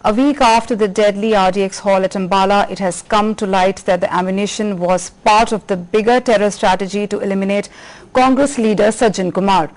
A week after the deadly RDX haul at Ambala, it has come to light that the ammunition was part of the bigger terror strategy to eliminate Congress leader Sajjan Kumar.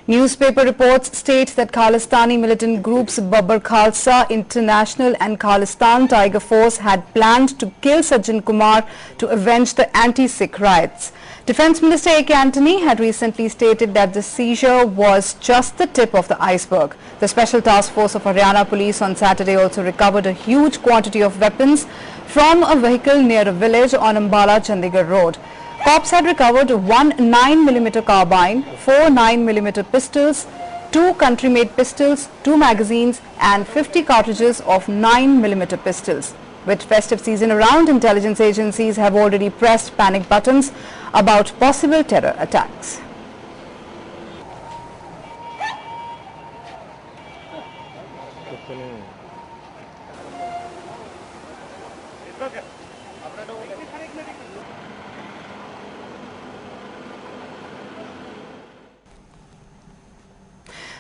Newspaper reports state that Khalistani militant groups Babbar Khalsa International and Khalistan Tiger Force had planned to kill Sajjan Kumar to avenge the anti-Sikh riots. Defence Minister A.K. Antony had recently stated that the seizure was just the tip of the iceberg. The Special Task Force of Haryana Police on Saturday also recovered a huge quantity of weapons from a vehicle near a village on Ambala Chandigarh Road. Cops had recovered one 9mm carbine, 4 9mm pistols, 2 country-made pistols, 2 magazines and 50 cartridges of 9mm pistols. With festive season around, intelligence agencies have already pressed panic buttons about possible terror attacks.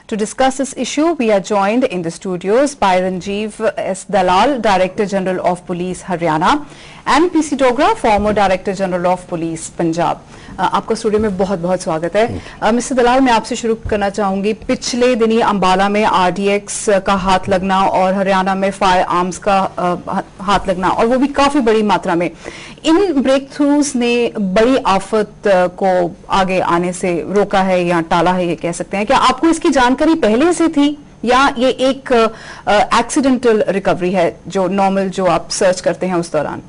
To discuss this issue, we are joined in the studios by Ranjiv S. Dalal, Director General of Police Haryana, and PC Dogra, former Director General of Police Punjab. आपका studio में बहुत बहुत स्वागत है। Mister दलाल, मैं आपसे शुरू करना चाहूंगी। पिछले दिनी अंबाला में आरडीएक्स का हाथ लगना और हरियाणा में फायर आर्म्स का हाथ लगना, और वो भी काफी बड़ी मात्रा में, इन ब्रेक थ्रूज ने बड़ी आफत को आगे आने से रोका है या टाला है, ये कह सकते हैं। क्या आपको इसकी जानकारी पहले से थी या ये एक एक्सीडेंटल रिकवरी है जो नॉर्मल जो आप सर्च करते हैं उस दौरान?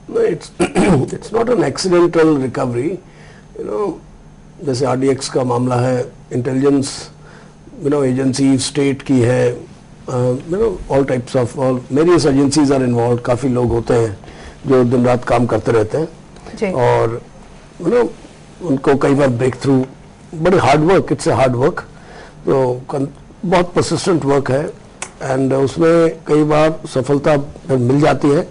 It's not an accidental recovery. जैसे आरडीएक्स का मामला है, इंटेलिजेंस एजेंसी स्टेट की है, all types of various agencies are involve. काफ़ी लोग होते हैं जो दिन रात काम करते रहते हैं और उनको कई बार ब्रेक थ्रू, बड़ी hard work, it's a hard work, तो बहुत परसिस्टेंट वर्क है एंड उसमें कई बार सफलता मिल जाती है।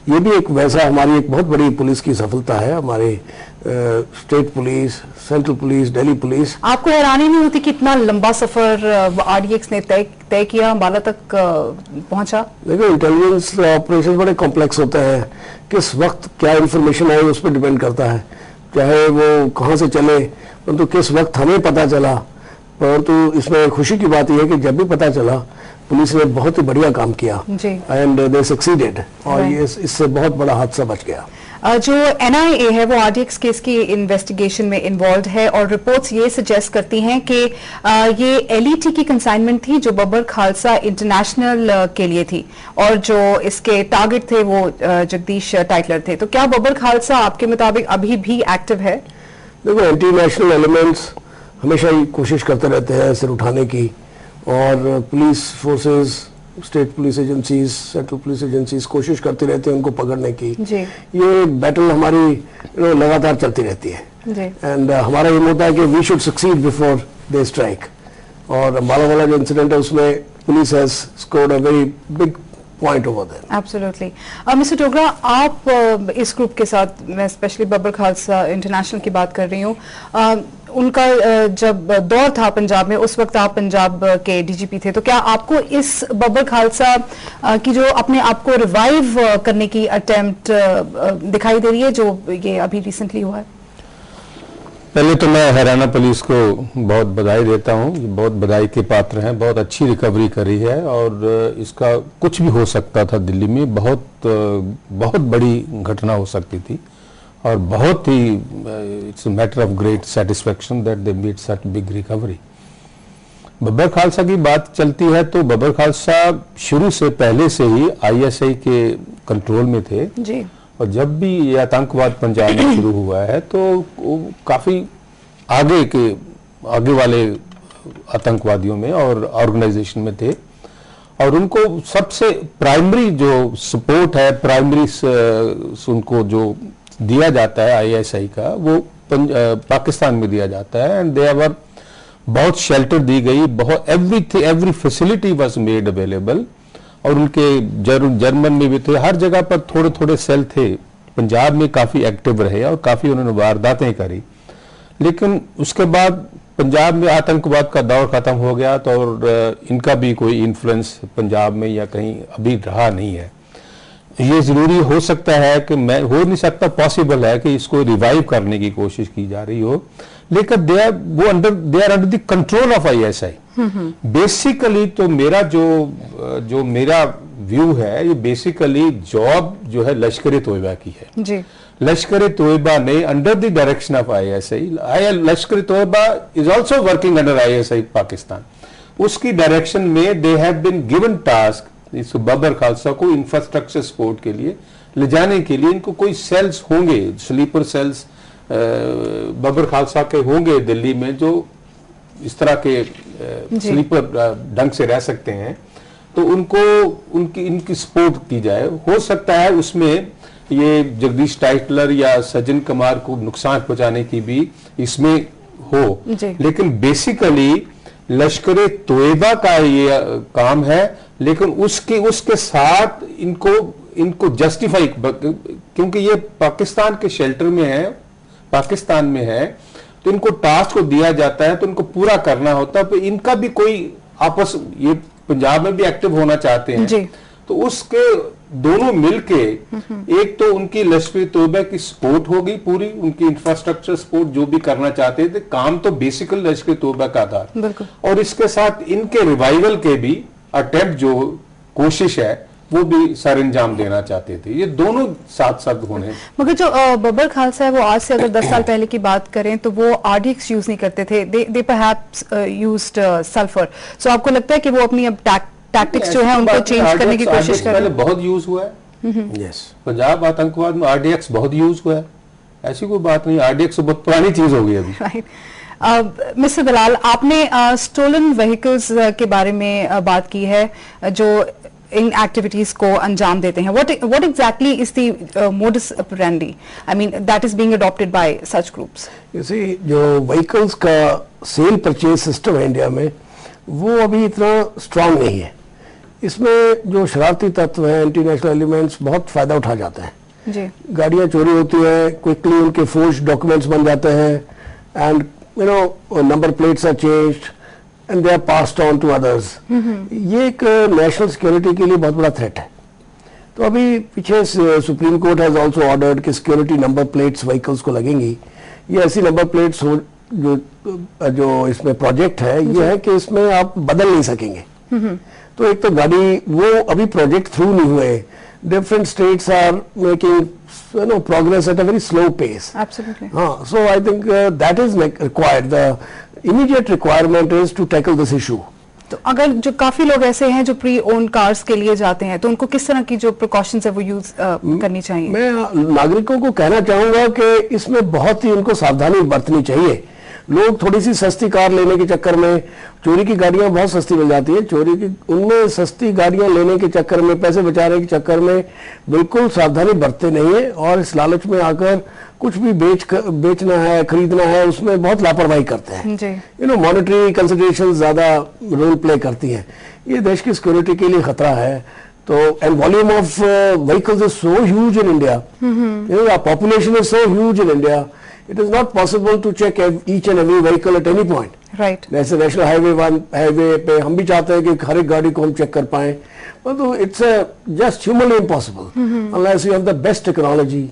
ये भी एक वैसा हमारी एक बहुत बड़ी पुलिस की सफलता है, हमारी state police, central police, Delhi police. आपको हैरानी नहीं होती कि इतना लंबा सफर आरडीएक्स ने तय किया, अंबाला तक पहुंचा? देखो, इंटेलिजेंस ऑपरेशन बड़े कॉम्प्लेक्स होते हैं, किस वक्त क्या इंफॉर्मेशन आए उस पर डिपेंड करता है, चाहे वो कहाँ से चले, परंतु किस वक्त हमें पता चला। परंतु इसमें खुशी की बात यह है कि जब भी पता चला, पुलिस ने बहुत ही बढ़िया काम किया एंड दे सक्सीडेड, और ये इससे बहुत बड़ा हादसा बच गया। जो एनआईए है वो आरडीएक्स केस की इन्वेस्टिगेशन में इन्वॉल्व है और रिपोर्ट्स ये सजेस्ट करती हैं कि ये एलईटी की कंसाइनमेंट थी जो बब्बर खालसा इंटरनेशनल के लिए थी, और जो इसके टारगेट थे वो जगदीश टाइटलर थे। तो क्या बब्बर खालसा आपके मुताबिक अभी भी एक्टिव है? देखो, एंटी नेशनल एलिमेंट्स हमेशा ही कोशिश करते रहते हैं सिर उठाने की, और police forces, state police agencies, central police agencies कोशिश करती रहती हैं उनको पकड़ने की। ये बैटल हमारी लगातार चलती रहती है एंड हमारा ये होता है कि we should succeed before they strike. और अंबाला वाला जो इंसिडेंट है उसमें police has scored a very big point over there. Absolutely. Mister Dogra, आप इस ग्रुप के साथ, मैं स्पेशली बब्बर खालसा इंटरनेशनल की बात कर रही हूँ, उनका जब दौर था पंजाब में, उस वक्त आप पंजाब के डीजीपी थे, तो क्या आपको इस बब्बर खालसा की जो अपने आप को रिवाइव करने की अटेम्प्ट दिखाई दे रही है जो ये अभी रिसेंटली हुआ है? पहले तो मैं हरियाणा पुलिस को बहुत बधाई देता हूँ, बहुत बधाई के पात्र हैं, बहुत अच्छी रिकवरी करी है, और इसका कुछ भी हो सकता था दिल्ली में, बहुत बड़ी घटना हो सकती थी, और बहुत ही it's a matter of great satisfaction that they made such big recovery. Babbar Khalsa की बात चलती है तो बब्बर खालसा शुरू से पहले से ही आईएसआई के कंट्रोल में थे जी, और जब भी ये आतंकवाद पंजाब में शुरू हुआ है तो काफी आगे वाले आतंकवादियों में और ऑर्गेनाइजेशन में थे, और उनको सबसे प्राइमरी जो सपोर्ट है, प्राइमरी उनको जो दिया जाता है आईएसआई का, वो पाकिस्तान में दिया जाता है, एंड देवर बहुत शेल्टर दी गई, बहुत every facility was made available और उनके जर्मन में भी थे, हर जगह पर थोड़े थोड़े सेल थे। पंजाब में काफी एक्टिव रहे और काफी उन्होंने वारदातें करी, लेकिन उसके बाद पंजाब में आतंकवाद का दौर खत्म हो गया, तो और इनका भी कोई इन्फ्लुएंस पंजाब में या कहीं अभी रहा नहीं है। ये जरूरी हो सकता है कि मैं हो नहीं सकता, पॉसिबल है कि इसको रिवाइव करने की कोशिश की जा रही हो, लेकिन they are under the control of ISI। Basically तो मेरा जो मेरा व्यू है, ये बेसिकली जॉब जो है लश्कर तोयबा की है जी। लश्कर तोयबा ने under the direction of ISI, Lashkar Taiba is also working under ISI Pakistan, उसकी डायरेक्शन में they have been given task इस बबर खालसा को इंफ्रास्ट्रक्चर सपोर्ट के लिए ले जाने के लिए। इनको कोई सेल्स होंगे, स्लीपर सेल्स बबर खालसा के होंगे दिल्ली में, जो इस तरह के स्लीपर ढंग से रह सकते हैं, तो उनको इनकी सपोर्ट की जाए। हो सकता है उसमें ये जगदीश टाइटलर या सज्जन कुमार को नुकसान पहुंचाने की भी इसमें हो, लेकिन बेसिकली लश्कर तोयबा का ये काम है। लेकिन उसके साथ इनको जस्टिफाई, क्योंकि ये पाकिस्तान के शेल्टर में है, पाकिस्तान में है, तो इनको टास्क को दिया जाता है तो इनको पूरा करना होता है। तो इनका भी कोई आपस, ये पंजाब में भी एक्टिव होना चाहते हैं जी। तो उसके दोनों मिलके एक तो उनकी लश्कर तोयबा की सपोर्ट होगी पूरी, उनकी इंफ्रास्ट्रक्चर सपोर्ट जो भी करना चाहते थे, काम तो बेसिकल लश्कर तोयबा का था, और इसके साथ इनके रिवाइवल के भी अटेम्प्ट जो कोशिश है वो भी सर अंजाम देना चाहते थे। ये दोनों साथ साथ होने। मगर जो बबर खालसा है वो आज से अगर 10 साल पहले की बात करें तो वो RDX यूज नहीं करते थे, दे परहैप्स यूज्ड सल्फर। सो आपको लगता है कि वो अपनी अब टैक्टिक्स जो है उनको चेंज करने की कोशिश कर रहे हैं? बहुत यूज हुआ है। यस, पंजाब आतंकवाद में RDX बहुत यूज हुआ है, ऐसी कोई बात नहीं। RDX बहुत पुरानी चीज हो गई अभी। मिस्टर दलाल, आपने स्टोलन व्हीकल्स के बारे में बात की है जो इन एक्टिविटीज को अंजाम देते हैं। What exactly is the modus operandi? I mean that is being adopted by such groups. You see, जो व्हीकल्स का सेल परचेज सिस्टम है इंडिया में, वो अभी इतना स्ट्रांग नहीं है। इसमें जो शरारती तत्व हैं, एंटी नेशनल एलिमेंट्स, बहुत फायदा उठा जाते हैं जी। गाड़ियां चोरी होती हैं, क्विकली उनके फोर्ज डॉक्यूमेंट्स बन जाते हैं, and number plates are changed and they are passed on to others. ये एक नेशनल सिक्योरिटी के लिए बहुत बड़ा थ्रेट है। तो अभी पीछे supreme court has also ordered कि सिक्योरिटी नंबर प्लेट्स व्हीकल्स को लगेंगी। ये ऐसी नंबर प्लेट्स हो जो इसमें प्रोजेक्ट है, ये है कि इसमें आप बदल नहीं सकेंगे। तो एक तो गाड़ी वो अभी प्रोजेक्ट थ्रू नहीं हुए, different states are making progress at a very slow pace. Absolutely. So I think that is required. The immediate requirement is to tackle this issue. तो अगर जो काफी लोग ऐसे हैं जो प्री ओन कार्स के लिए जाते हैं, तो उनको किस तरह की जो प्रिकॉशंस है वो यूज करनी चाहिए? मैं नागरिकों को कहना चाहूंगा कि इसमें बहुत ही उनको सावधानी बरतनी चाहिए। लोग थोड़ी सी सस्ती कार लेने के चक्कर में, चोरी की गाड़ियां बहुत सस्ती मिल जाती है, चोरी की उनमें सस्ती गाड़ियां लेने के चक्कर में, पैसे बचाने के चक्कर में बिल्कुल सावधानी बरतते नहीं है, और इस लालच में आकर कुछ भी बेचना है, खरीदना है, उसमें बहुत लापरवाही करते हैं। मॉनेटरी कंसिडरेशन ज्यादा रोल प्ले करती हैं। ये देश की सिक्योरिटी के लिए खतरा है। तो and volume of vehicles is so huge in India, population is so huge in India, it is not possible to check each and every vehicle at any point. Right. जैसे नेशनल हाईवे पे हम भी चाहते हैं कि हर एक गाड़ी को हम चेक कर पाएं, परंतु it's just humanly impossible unless you have the best technology.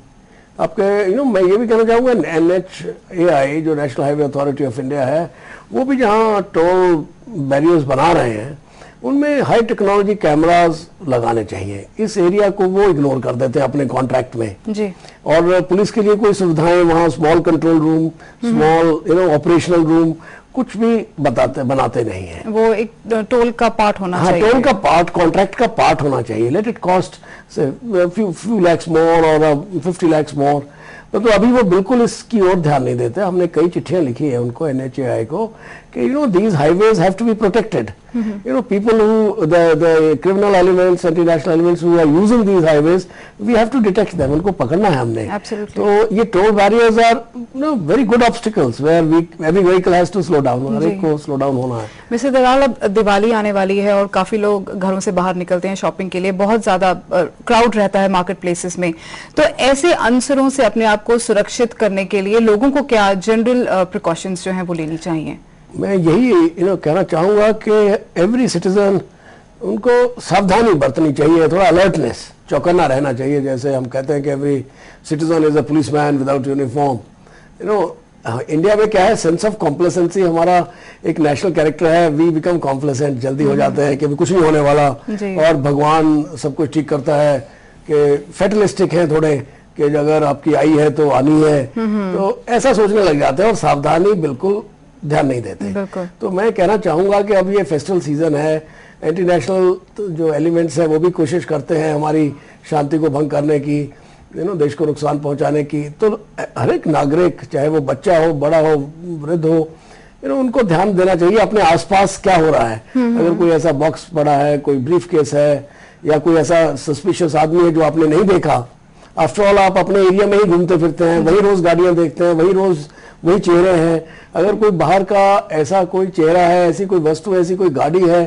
आपके मैं ये भी कहना चाहूंगा, NHAI जो national highway authority of India है, वो भी जहाँ टोल बैरियर्स बना रहे हैं, उनमें हाई टेक्नोलॉजी कैमरास लगाने चाहिए। इस एरिया को वो इग्नोर कर देते हैं अपने कॉन्ट्रैक्ट में जी। और पुलिस के लिए कोई सुविधाएं वहाँ, small control room, small operational room, कुछ भी बनाते नहीं है। वो एक टोल का पार्ट होना चाहिए। टोल का पार्ट, कॉन्ट्रैक्ट का पार्ट होना चाहिए। Let it cost few lakhs more or 50 lakhs more, तो अभी वो बिल्कुल इसकी ओर ध्यान नहीं देते। हमने कई चिट्ठियां लिखी है उनको, NHAI को, कि these highways have to be protected. People who the criminal elements, anti-national elements who are using these highways, we have to detect them. उनको पकड़ना है हमने। Absolutely. तो ये toll barriers are very good obstacles where every vehicle has to slow down. हर एक को slow down होना है। मिस्टर दलाल, अब दिवाली आने वाली है और काफी लोग घरों से बाहर निकलते हैं शॉपिंग के लिए, बहुत ज्यादा क्राउड रहता है मार्केट प्लेसेस में, तो ऐसे अनसरों से अपने आप को सुरक्षित करने के लिए लोगों को क्या जनरल प्रिकॉशंस जो हैं वो लेनी चाहिए? मैं यही कहना चाहूंगा कि एवरी सिटीजन उनको सावधानी बरतनी चाहिए, थोड़ा अलर्टनेस, चौकन्ना रहना चाहिए। जैसे हम कहते हैं कि every citizen is a policeman without uniform. India में क्या है, सेंस ऑफ कॉम्प्लेसेंसी हमारा एक नेशनल कैरेक्टर है। वी बिकम कॉम्प्लेसेंट, जल्दी हो जाते हैं कि कुछ नहीं होने वाला और भगवान सब कुछ ठीक करता है, कि फेटलिस्टिक है थोड़े, कि अगर आपकी आई है तो आनी है, तो ऐसा सोचने लग जाते हैं और सावधानी बिल्कुल ध्यान नहीं देते। तो मैं कहना चाहूंगा कि अब ये फेस्टिवल सीजन है, एंटी नेशनल जो एलिमेंट्स हैं वो भी कोशिश करते हैं हमारी शांति को भंग करने की, देश को नुकसान पहुंचाने की। तो हर एक नागरिक, चाहे वो बच्चा हो, बड़ा हो, वृद्ध हो, उनको ध्यान देना चाहिए अपने आसपास क्या हो रहा है। अगर कोई ऐसा बॉक्स पड़ा है, कोई ब्रीफ केस है, या कोई ऐसा सस्पिशियस आदमी है जो आपने नहीं देखा, आफ्टर ऑल आप अपने एरिया में ही घूमते फिरते हैं, वही रोज गाड़ियां देखते हैं, वही रोज वही चेहरे हैं। अगर कोई बाहर का ऐसा कोई चेहरा है, ऐसी कोई वस्तु, ऐसी कोई गाड़ी है,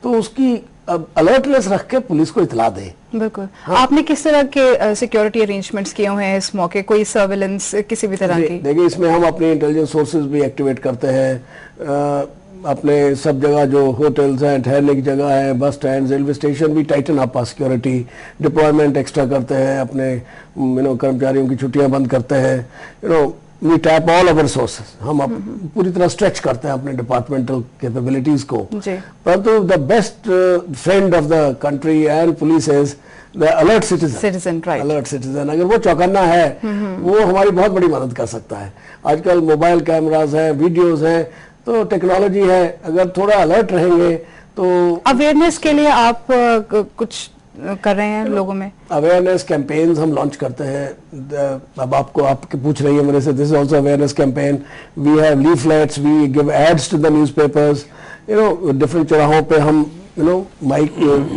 तो उसकी अलर्टनेस रख के पुलिस को इतला दे। बिल्कुल। हाँ? आपने किस तरह के सिक्योरिटी अरेंजमेंट्स किए हुए हैं इस मौके, कोई सर्विलेंस किसी भी तरह की? देखिए, इसमें हम अपने इंटेलिजेंस सोर्सेज भी एक्टिवेट करते हैं। अपने सब जगह जो होटल्स हैं, ठहरने की जगह है, बस स्टैंड, रेलवे स्टेशन भी tighten up security, deployment extra करते हैं, अपने कर्मचारियों की छुट्टियां बंद करते हैं। We tap all our sources, हम पूरी तरह स्ट्रेच करते हैं अपने डिपार्टमेंटल कैपेबिलिटीज को। परंतु the best friend of the country and police is the alert citizen. Alert citizen, अगर वो चौकन्ना है, वो हमारी बहुत बड़ी मदद कर सकता है। आजकल मोबाइल कैमराज हैं, वीडियोज हैं, तो टेक्नोलॉजी है, अगर थोड़ा अलर्ट रहेंगे तो। अवेयरनेस के लिए आप कुछ कर रहे हैं लोगों में? अवेयरनेस कैंपेन्स हम लॉन्च करते हैं। अब आपके पूछ रही है मेरे से, this is also awareness campaign. We have leaflets, we give ads to the newspapers, different चौराहों पे हम माइक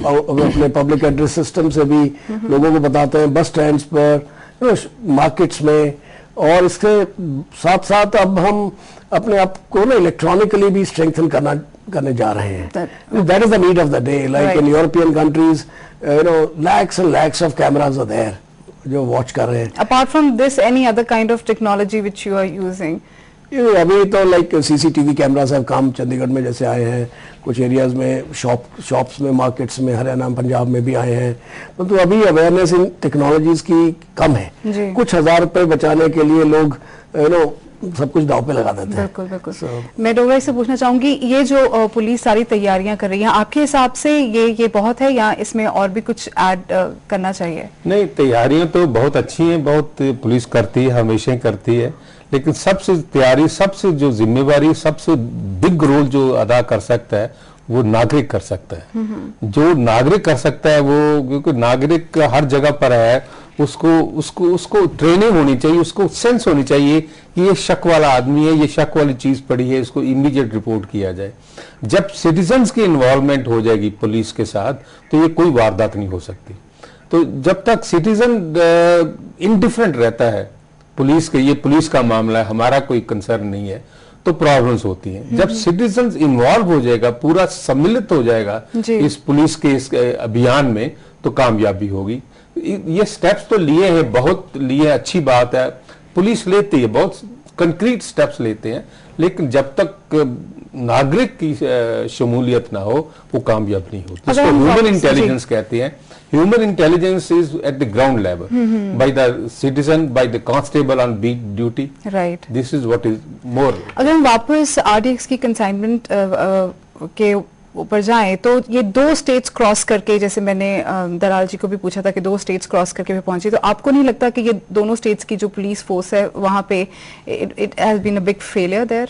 अपने पब्लिक एड्रेस सिस्टम से भी लोगों को बताते हैं, बस स्टैंड्स पर, मार्केट्स में। और इसके साथ साथ अब हम अपने आप को इलेक्ट्रॉनिकली भी स्ट्रेंथन करने जा रहे हैं। That is the need of the day. Like in European countries, lakhs and lakhs of cameras are there जो वॉच कर रहे हैं। Apart from this, any other kind of technology which you are using? अभी तो like CCTV cameras have come, Chandigarh में जैसे आए हैं, कुछ एरियाज में शॉप्स में, मार्केट्स में, हरियाणा पंजाब में भी आए हैं। परंतु अभी अवेयरनेस इन टेक्नोलॉजीज की कम है। कुछ हजार रुपए बचाने के लिए लोग सब कुछ दांव पे लगा देते हैं। बिल्कुल बिल्कुल। मैं डोगरा से पूछना चाहूंगी, ये जो पुलिस सारी तैयारियां कर रही है, आपके हिसाब से ये बहुत है या इसमें और भी कुछ ऐड करना चाहिए? नहीं, तैयारियां तो बहुत अच्छी हैं, बहुत पुलिस करती है, हमेशा करती है, लेकिन सबसे तैयारी, सबसे जो जिम्मेवारी, सबसे बिग रोल जो अदा कर सकता है वो नागरिक कर सकता है। जो नागरिक कर सकता है वो, क्योंकि नागरिक हर जगह पर है, उसको ट्रेनिंग होनी चाहिए, उसको सेंस होनी चाहिए कि ये शक वाला आदमी है, ये शक वाली चीज पड़ी है, इसको इमीडिएट रिपोर्ट किया जाए। जब सिटीजन्स की इन्वॉल्वमेंट हो जाएगी पुलिस के साथ, तो ये कोई वारदात नहीं हो सकती। तो जब तक सिटीजन इनडिफरेंट रहता है पुलिस के, ये पुलिस का मामला है, हमारा कोई कंसर्न नहीं है, तो प्रॉब्लम्स होती हैं। जब सिटीजन इन्वॉल्व हो जाएगा, पूरा सम्मिलित हो जाएगा इस पुलिस के इस अभियान में, तो कामयाबी होगी। ये स्टेप्स तो लिए हैं, बहुत लिए, अच्छी बात है, पुलिस लेती है, बहुत कंक्रीट स्टेप्स लेते हैं, लेकिन जब तक नागरिक की शमूलियत ना हो, वो कामयाब नहीं होती। इसको ह्यूमन इंटेलिजेंस कहते हैं। Human intelligence is at the ground level, by the citizen, by the constable on beat duty. Right, this is what is more. अगर हम वापस RDX की कंसाइनमेंट के ऊपर जाएं, तो ये 2 स्टेट्स क्रॉस करके, जैसे मैंने दलाल जी को भी पूछा था कि 2 स्टेट्स क्रॉस करके भी पहुंची, तो आपको नहीं लगता कि ये दोनों स्टेट्स की जो पुलिस फोर्स है वहां पे it has been a big failure there?